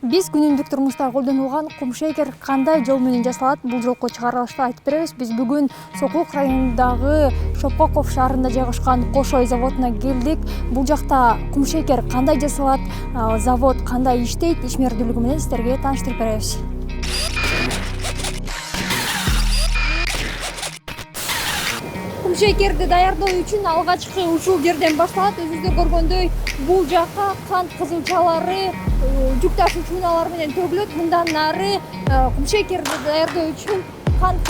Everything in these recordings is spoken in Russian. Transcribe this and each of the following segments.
Биз күнүмдүк турмушта колдонулган кум шекер кандай жол менен жасалат, бул жолку чыгарылышты айтып беребиз. Биз бүгүн Сокулук районундагы Шопкоков шаарында жайгашкан Кошой заводуна келдик. Бул жакта кум шекер кандай жасалат, завод кандай иштейт, ишмердүүлүгү менен сиздерге тааныштырып беребиз. Кум шекерди даярдоо үчүн алгачкы ушул жерден башталат. Өзүңүздөр көргөндөй, бул жакка кант кызылчалары, жүк ташуучу унаалар менен төгүлөт. Мындан нары кум шекерди даярдоо үчүн кант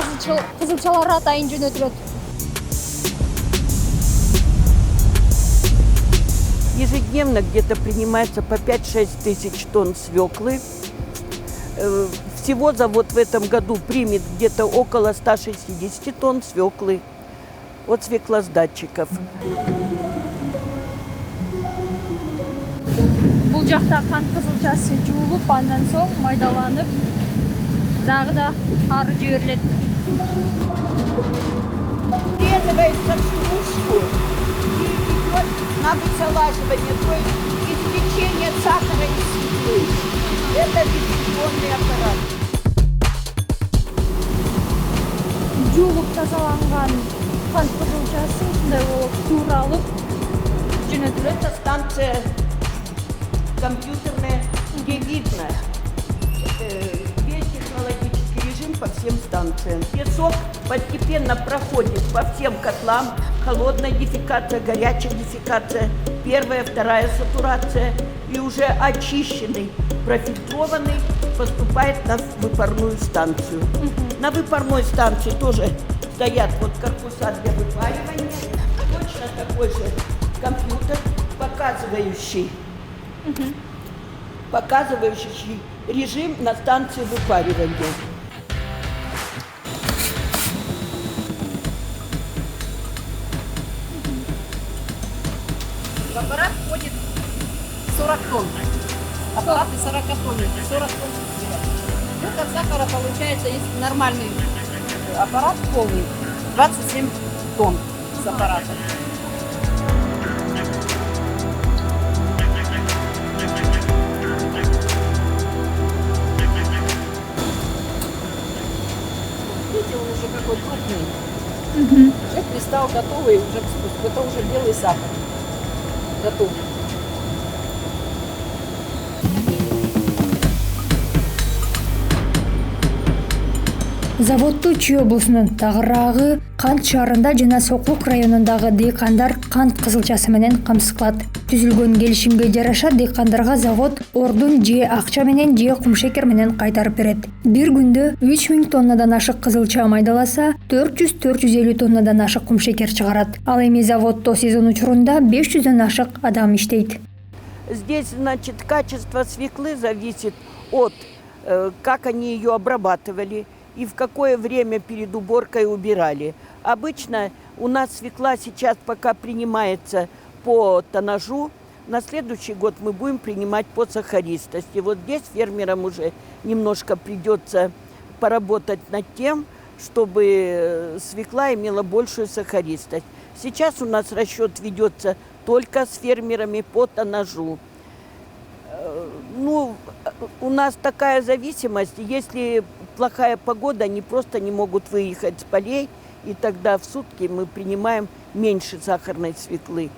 кызылчалары атайын жөнөтүлөт. Ежедневно где-то принимается по 5-6 тысяч тонн свеклы. Всего завод в этом году примет где-то около 160 тонн свеклы от свеклосдатчиков. Бул жакта кант кызылчасы жуулуп, андан соң майдаланып, дагы да ары жиберилет. Привязывается в стружку и идет на выцелаживание, то есть извлечение сахара из свеклы. Это дистиллационный аппарат. Жуулуп тазаланган кант кызылчасы ушундай болуп тууралып жөнөтүлөт. Это станция компьютерная, где видно весь технологический режим по всем станциям. Песок постепенно проходит по всем котлам. Холодная дефекация, горячая дефекация, первая, вторая сатурация. И уже очищенный, профильтрованный поступает на выпарную станцию. На выпарной станции тоже стоят вот корпуса для выпаривания. Точно такой же компьютер, показывающий режим на станции выпаривания. В аппарат входит 40 тонн. Аппараты 40 тонн. 40 тонн. Этот сахара получается, если нормальный аппарат полный, 27 тонн с аппаратом. Видите, он уже какой крупный. Уже кристалл готовый, уже к спуску. Это уже белый сахар. Готов. Заводду Чүй облусунун тагыраагы Кант шаарында жана Сокулук районундагы дыйкандар кант кызылчасы менен камсыз кылат. Түзүлгөн келишимге жараша дыйкандарга завод ордун же акча менен же кум шекер менен кайтарып берет. Бир күндө 3000 тоннадан ашык кызылча майдаласа, 400-450 тоннадан ашык кум шекер чыгарат. Ал эми заводдо сезон учурунда 500дөн ашык адам иштейт. Здесь, значит, качество свеклы зависит от, как они ее обрабатывали и в какое время перед уборкой убирали. Обычно у нас свекла сейчас пока принимается по тоннажу. На следующий год мы будем принимать по сахаристости. Вот здесь фермерам уже немножко придется поработать над тем, чтобы свекла имела большую сахаристость. Сейчас у нас расчет ведется только с фермерами по тоннажу. Ну, у нас такая зависимость, если плохая погода, они просто не могут выехать с полей, и тогда в сутки мы принимаем меньше сахарной свеклы.